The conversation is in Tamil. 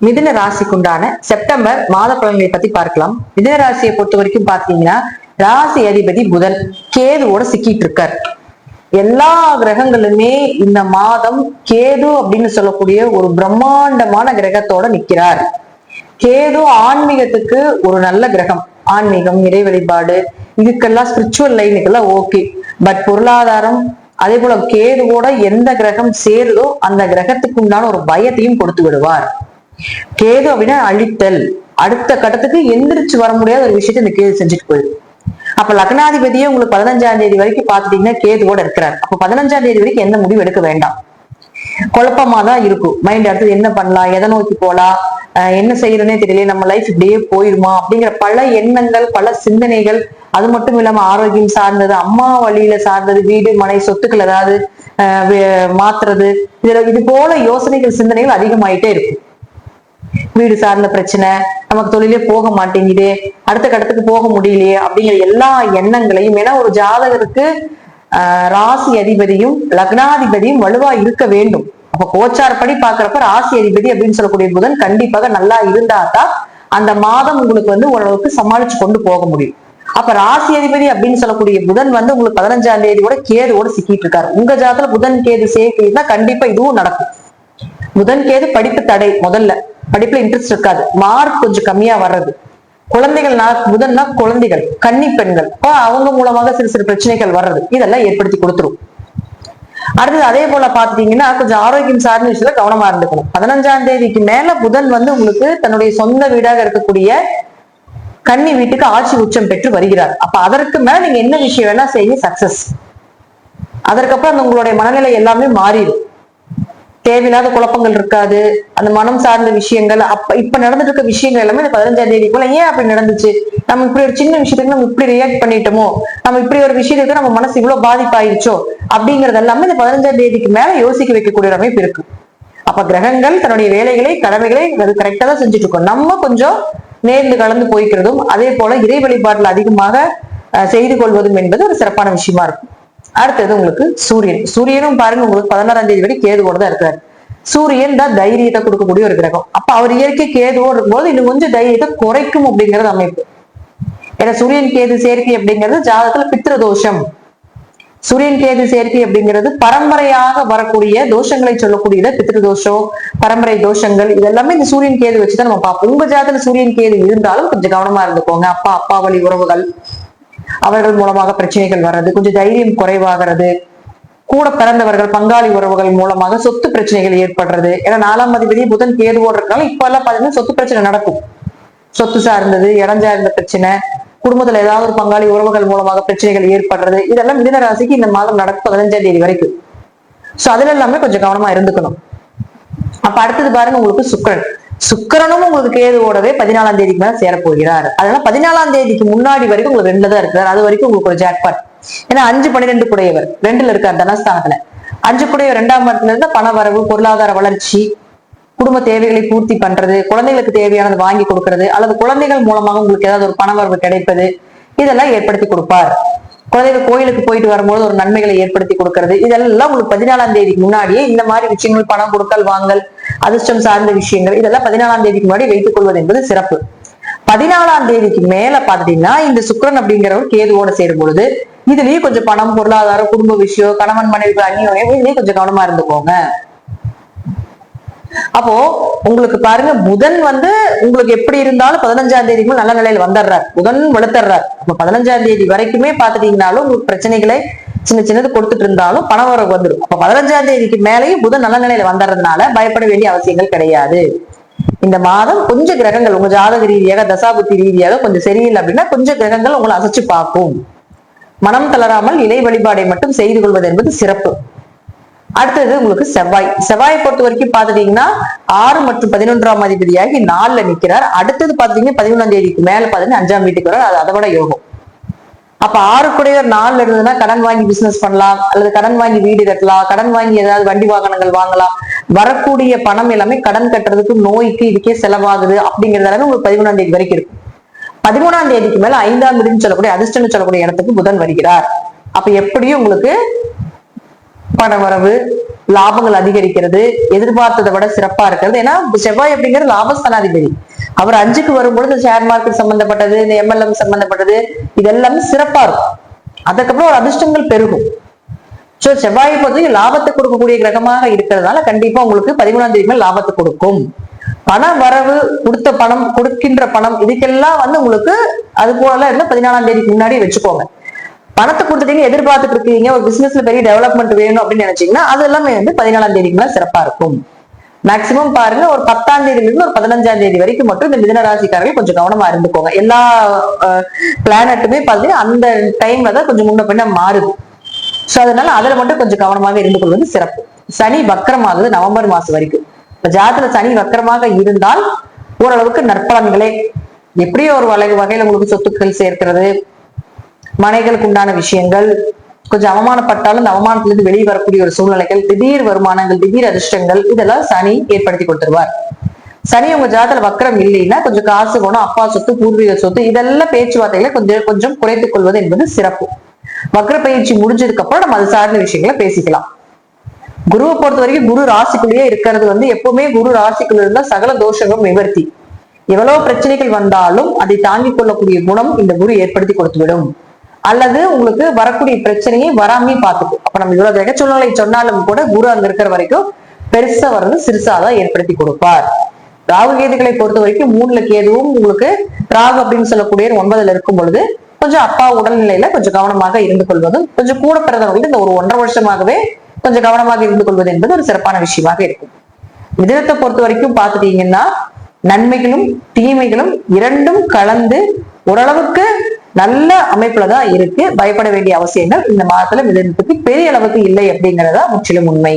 மிதுன ராசிக்கு உண்டான செப்டம்பர் மாத பலன்களை பத்தி பார்க்கலாம். மிதுன ராசியை பொறுத்த வரைக்கும் பாத்தீங்கன்னா ராசி அதிபதி புதன் கேதுவோட சிக்கிட்டு இருக்கார். எல்லா கிரகங்களுமே இந்த மாதம் கேது அப்படின்னு சொல்லக்கூடிய ஒரு பிரம்மாண்டமான கிரகத்தோட நிக்கிறார். கேது ஆன்மீகத்துக்கு ஒரு நல்ல கிரகம். ஆன்மீகம், இறை வழிபாடு, இதுக்கெல்லாம் ஸ்பிரிச்சுவல் லைனுக்கெல்லாம் ஓகே. பட் பொருளாதாரம், அதே போல கேதுவோட எந்த கிரகம் சேருதோ அந்த கிரகத்துக்கு உண்டான ஒரு பயத்தையும் கொடுத்து விடுவார். கேது அப்படின்னா அழித்தல், அடுத்த கட்டத்துக்கு எந்திரிச்சு வர முடியாத ஒரு விஷயத்த இந்த கேது செஞ்சுட்டு போயிடும். அப்ப லக்னாதிபதியே உங்களுக்கு 15ஆம் தேதி வரைக்கும் பாத்துட்டீங்கன்னா கேதுவோட இருக்கிறார். அப்ப 15ஆம் தேதி வரைக்கும் எந்த முடிவு எடுக்க வேண்டாம். குழப்பமா தான் இருக்கும் மைண்ட். அடுத்தது என்ன பண்ணலாம், எதை நோக்கி போலாம், என்ன செய்யறதுனே தெரியல, நம்ம லைஃப் இப்படியே போயிருமா அப்படிங்கிற பல எண்ணங்கள், பல சிந்தனைகள். அது மட்டும் இல்லாம ஆரோக்கியம் சார்ந்தது, அம்மா வழியில சார்ந்தது, வீடு மனை சொத்துக்கள் ஏதாவது மாத்துறது, இது போல யோசனைகள், சிந்தனைகள் அதிகமாயிட்டே இருக்கும். வீடு சார்ந்த பிரச்சனை, நமக்கு தொழிலே போக மாட்டேங்குது, அடுத்த கட்டத்துக்கு போக முடியலையே அப்படிங்கிற எல்லா எண்ணங்களையும். ஏன்னா ஒரு ஜாதகருக்கு ராசி அதிபதியும் லக்னாதிபதியும் வலுவா இருக்க வேண்டும். அப்ப கோச்சாரப்படி பாக்குறப்ப ராசி அதிபதி அப்படின்னு சொல்லக்கூடிய புதன் கண்டிப்பாக நல்லா இருந்தாதான் அந்த மாதம் உங்களுக்கு ஓரளவுக்கு சமாளிச்சு கொண்டு போக முடியும். அப்ப ராசி அதிபதி அப்படின்னு சொல்லக்கூடிய புதன் உங்களுக்கு 15ஆம் தேதியோட கேதுவோட சிக்கிட்டு இருக்காரு. உங்க ஜாதகத்துல புதன் கேது சேர்க்கைன்னா கண்டிப்பா இதுவும் நடக்கும். புதன் கேது படிப்பு தடை, முதல்ல படிப்புல இன்ட்ரெஸ்ட் இருக்காது, மார்க் கொஞ்சம் கம்மியா வர்றது, குழந்தைகள் புதன்னா குழந்தைகள், கன்னி பெண்கள், அவங்க மூலமாக சிறு சிறு பிரச்சனைகள் வர்றது, இதெல்லாம் ஏற்படுத்தி கொடுத்துரும். அடுத்தது அதே போல பாத்தீங்கன்னா கொஞ்சம் ஆரோக்கியம் சார்ந்த விஷயத்துல கவனமா இருந்துக்கணும். 15ஆம் தேதிக்கு மேல புதன் உங்களுக்கு தன்னுடைய சொந்த வீடாக இருக்கக்கூடிய கன்னி வீட்டுக்கு ஆட்சி உச்சம் பெற்று வருகிறார். அப்ப அதற்கு மேல நீங்க என்ன விஷயம் வேணா செய்ய சக்சஸ். அதற்கப்புறம் உங்களுடைய மனநிலை எல்லாமே மாறிடும். தேவையில்லாத குழப்பங்கள் இருக்காது. அந்த மனம் சார்ந்த விஷயங்கள், இப்ப நடந்துட்டு இருக்க விஷயங்கள் எல்லாமே இந்த 15ஆம் தேதிக்குள்ள ஏன் அப்படி நடந்துச்சு, நம்ம இப்படி ஒரு சின்ன விஷயத்துக்கு நம்ம இப்படி ரியாக்ட் பண்ணிட்டோமோ, நம்ம இப்படி ஒரு விஷயத்துக்கு நம்ம மனசு இவ்வளவு பாதிப்பாயிருச்சோ அப்படிங்கறது எல்லாமே இந்த 15ஆம் தேதிக்கு மேல யோசிக்க வைக்கக்கூடிய அமைப்பு இருக்கு. அப்ப கிரகங்கள் தன்னுடைய வேலைகளை, கடமைகளை அது கரெக்டா தான் செஞ்சுட்டு இருக்கோம். நம்ம கொஞ்சம் நேர்ந்து கலந்து போய்க்கிறதும், அதே போல இறை வழிபாட்டுல அதிகமாக செய்து கொள்வதும் என்பது ஒரு சிறப்பான விஷயமா இருக்கும். அடுத்தது உங்களுக்கு சூரியன். சூரியனும் பாருங்க உங்களுக்கு 16ஆம் தேதி வரை கேதுவோட தான் இருக்கிறார். சூரியன் தான் தைரியத்தை கொடுக்கக்கூடிய ஒரு கிரகம். அப்ப அவர் இயற்கை கேதுவோடு இருக்கும்போது இன்னும் கொஞ்சம் தைரியத்தை குறைக்கும் அப்படிங்கிறது அமைப்பு. ஏன்னா சூரியன் கேது சேர்க்கை அப்படிங்கிறது ஜாதகத்துல பித்ரு தோஷம். சூரியன் கேது சேர்க்கை அப்படிங்கிறது பரம்பரையாக வரக்கூடிய தோஷங்களை சொல்லக்கூடியது. பித்ரு தோஷம், பரம்பரை தோஷங்கள், இதெல்லாமே இந்த சூரியன் கேது வச்சுதான் நம்ம பார்ப்போம். உங்க ஜாதகத்துல சூரியன் கேது இருந்தாலும் கொஞ்சம் கவனமா இருந்துக்கோங்க. அப்பா வழி உறவுகள், அவர்கள் மூலமாக பிரச்சனைகள் வர்றது, கொஞ்சம் தைரியம் குறைவாகிறது, கூட பிறந்தவர்கள், பங்காளி உறவுகள் மூலமாக சொத்து பிரச்சனைகள் ஏற்படுறது. ஏன்னா 4ஆம் அதிபதி புதன் கேதுவோடு இருக்காங்க. இப்ப எல்லாம் பாத்தீங்கன்னா சொத்து பிரச்சனை நடக்கும். சொத்து சார்ந்தது, இடம் சார்ந்த பிரச்சனை, குடும்பத்துல ஏதாவது ஒரு பங்காளி உறவுகள் மூலமாக பிரச்சனைகள் ஏற்படுறது, இதெல்லாம் மிதுன ராசிக்கு இந்த மாதம் நடக்கும் 15ஆம் தேதி வரைக்கும். சோ அதுல எல்லாமே கொஞ்சம் கவனமா இருந்துக்கணும். அப்ப அடுத்தது பாருங்க உங்களுக்கு சுக்கிரன். சுக்கிரனும் உங்களுக்கு கேதுவோடவே 14ஆம் தேதிக்கு மேல சேரப்போகிறார். அதனால 14ஆம் தேதிக்கு முன்னாடி வரைக்கும் உங்களுக்கு 2ல தான் இருக்கிறார். அது வரைக்கும் உங்களுக்கு ஒரு ஜாக்பாட். ஏன்னா 5-12 குடையவர் 2ல இருக்கார் தனஸ்தானத்துல. 5 குடையவர் 2ஆம் இடத்துல இருந்தா பண வரவு, பொருளாதார வளர்ச்சி, குடும்ப தேவைகளை பூர்த்தி பண்றது, குழந்தைகளுக்கு தேவையானது வாங்கி கொடுக்கறது, அல்லது குழந்தைகள் மூலமாக உங்களுக்கு ஏதாவது ஒரு பண வரவு கிடைப்பது, இதெல்லாம் ஏற்படுத்தி கொடுப்பார். குழந்தைகள் கோயிலுக்கு போயிட்டு வரும்போது ஒரு நன்மைகளை ஏற்படுத்தி கொடுக்கறது, இதெல்லாம் உங்களுக்கு 14ஆம் தேதிக்கு முன்னாடியே இந்த மாதிரி விஷயங்கள், பணம் கொடுக்கல் வாங்கல், அதிர்ஷ்டம் சார்ந்த விஷயங்கள், இதெல்லாம் 14ஆம் தேதிக்கு முன்னாடி வைத்துக் கொள்வது என்பது சிறப்பு. 14ஆம் தேதிக்கு மேல பாத்தீங்கன்னா இந்த சுக்கிரன் அப்படிங்கிறவர் கேதுவோட சேரும் பொழுது இதுலயும் கொஞ்சம் பணம், பொருளாதாரம், குடும்ப விஷயம், கணவன் மனைவி அந்நியோகம், இதுலயும் கொஞ்சம் கவனமா இருந்துக்கோங்க. அப்போ உங்களுக்கு பாருங்க புதன் உங்களுக்கு எப்படி இருந்தாலும் 15ஆம் தேதிக்கு நல்ல நிலையில வந்துடுறார். புதன் வலுத்துறார். அப்ப 15ஆம் தேதி வரைக்குமே பாத்துட்டீங்கன்னாலும் உங்களுக்கு பிரச்சனைகளை சின்னது கொடுத்துட்டு இருந்தாலும் பண வரவு வந்துடும். அப்ப 15ஆம் தேதிக்கு மேலேயும் புதன் நல்ல நிலையில வந்துடுறதுனால பயப்பட வேண்டிய அவசியங்கள் கிடையாது. இந்த மாதம் கொஞ்சம் கிரகங்கள் உங்க ஜாதக ரீதியாக, தசாபுத்தி ரீதியாக கொஞ்சம் சரியில்லை அப்படின்னா கொஞ்சம் கிரகங்கள் உங்களை அசைச்சு பார்க்கும். மனம் தளராமல் இறை வழிபாடை மட்டும் செய்து கொள்வது என்பது சிறப்பு. அடுத்தது உங்களுக்கு செவ்வாயை பொறுத்த வரைக்கும் பாத்துட்டீங்கன்னா 6 மற்றும் 11ஆம் அதிபதியாகி 4ல நிக்கிறார். அடுத்தது பாத்தீங்கன்னா 11ஆம் தேதிக்கு மேல பாத்தீங்கன்னா 5ஆம் வீட்டுக்கு வர, அது அதை விட யோகம். அப்ப 6 குடையவர் 4ல இருந்ததுன்னா கடன் வாங்கி பிசினஸ் பண்ணலாம், அல்லது கடன் வாங்கி வீடு கட்டலாம், கடன் வாங்கி ஏதாவது வண்டி வாகனங்கள் வாங்கலாம். வரக்கூடிய பணம் எல்லாமே கடன் கட்டுறதுக்கு, நோய்க்கு, இதுக்கே செலவாகுது அப்படிங்கிறது எல்லாமே உங்களுக்கு 11ஆம் தேதி வரைக்கும் இருக்கும். 13ஆம் தேதிக்கு மேல 5ஆம் வீடுன்னு சொல்லக்கூடிய அதிர்ஷ்டம் சொல்லக்கூடிய இடத்துக்கு புதன் வருகிறார். அப்ப எப்படியும் உங்களுக்கு பண வரவு, லாபங்கள் அதிகரிக்கிறது, எதிர்பார்த்ததை விட சிறப்பா இருக்கிறது. ஏன்னா செவ்வாய் அப்படிங்கிறது லாபஸ்தானாதிபதி. அவர் 5க்கு வரும்பொழுது ஷேர் மார்க்கெட் சம்பந்தப்பட்டது, இந்த MLM சம்பந்தப்பட்டது, இதெல்லாமே சிறப்பா இருக்கும். அதுக்கப்புறம் ஒரு அதிர்ஷ்டங்கள் பெருகும். சோ செவ்வாயை பொறுத்தவரைக்கும் லாபத்தை கொடுக்கக்கூடிய கிரகமாக இருக்கிறதுனால கண்டிப்பா உங்களுக்கு 13ஆம் தேதி மேல் லாபத்தை கொடுக்கும். பண வரவு, கொடுக்கின்ற பணம் இதுக்கெல்லாம் உங்களுக்கு அது போல இருந்தா 14ஆம் தேதிக்கு முன்னாடி வச்சுக்கோங்க. பணத்தை கொடுத்துட்டீங்க, எதிர்பார்த்துட்டு இருக்கீங்க, ஒரு பிசினஸ்ல பெரிய டெவலப்மெண்ட் வேணும் அப்படின்னு நினைச்சீங்கன்னா அது எல்லாமே 14ஆம் தேதிக்கு மேல சிறப்பா இருக்கும். மேக்சிமம் பாருங்க, ஒரு 10ஆம் தேதியில இருந்து ஒரு 15ஆம் தேதி வரைக்கும் மட்டும் இந்த மிதுன ராசிக்காரர்கள் கொஞ்சம் கவனமா இருந்துக்கோங்க. எல்லா பிளானட்டுமே பாத்தீங்கன்னா அந்த டைம்ல தான் கொஞ்சம் முன்ன பின்ன மாறுது. சோ அதனால அதுல மட்டும் கொஞ்சம் கவனமாக இருந்து கொள்வது சிறப்பு. சனி வக்கரமாகுது நவம்பர் மாசம் வரைக்கும். இப்ப ஜாதகத்துல சனி வக்கரமாக இருந்தால் ஓரளவுக்கு நற்பலன்களே. எப்படியோ ஒரு வகையில உங்களுக்கு சொத்துக்கள் சேர்க்கிறது, மனைகளுக்கு உண்டான விஷயங்கள், கொஞ்சம் அவமானப்பட்டாலும் இந்த அவமானத்திலிருந்து வெளியே வரக்கூடிய ஒரு சூழ்நிலைகள், திடீர் வருமானங்கள், திடீர் அதிர்ஷ்டங்கள், இதெல்லாம் சனி ஏற்படுத்தி கொடுத்துருவார். சனி உங்க ஜாதகத்துல வக்கரம் இல்லைன்னா கொஞ்சம் காசு போனோம், அப்பா சொத்து, பூர்வீக சொத்து, இதெல்லாம் பேச்சுவார்த்தைகளை கொஞ்சம் குறைத்துக் கொள்வது என்பது சிறப்பு. வக்ர பயிற்சி முடிஞ்சதுக்கு அப்புறம் நம்ம அது சார்ந்த விஷயங்களை பேசிக்கலாம். குருவை பொறுத்த வரைக்கும் குரு ராசிக்குள்ளேயே இருக்கிறது எப்பவுமே குரு ராசிக்குள்ள இருந்தா சகல தோஷங்களும் நிவர்த்தி. எவ்வளவு பிரச்சனைகள் வந்தாலும் அதை தாங்கிக் கொள்ளக்கூடிய குணம் இந்த குரு ஏற்படுத்தி கொடுத்துவிடும். அல்லது உங்களுக்கு வரக்கூடிய பிரச்சனையை வராமே பார்த்துக்கும். அப்ப நம்ம இவ்வளவு கிரக சூழ்நிலை சொன்னாலும் கூட குரு அங்க இருக்கிற வரைக்கும் பெருசா வர்றது சிறுசாதான் ஏற்படுத்தி கொடுப்பார். ராகு கேதுகளை பொறுத்த வரைக்கும் 3ல கேதுவும் உங்களுக்கு ராகு அப்படின்னு சொல்லக்கூடிய 9ல இருக்கும் பொழுது கொஞ்சம் அப்பா உடல்நிலையில கொஞ்சம் கவனமாக இருந்து கொள்வதும், கொஞ்சம் கூட பிறந்தவர்கள் இந்த ஒரு 1.5 வருஷமாகவே கொஞ்சம் கவனமாக இருந்து கொள்வது என்பது ஒரு சிறப்பான விஷயமாக இருக்கும். மிதுனத்தை பொறுத்த வரைக்கும் பாத்துட்டீங்கன்னா நன்மைகளும் தீமைகளும் இரண்டும் கலந்து ஓரளவுக்கு நல்ல அமைப்புலதான் இருக்கு. பயப்பட வேண்டிய அவசியங்கள் இந்த மாதத்துல மிதுனத்துக்கு பெரிய அளவுக்கு இல்லை அப்படிங்கறதா முற்றிலும் உண்மை.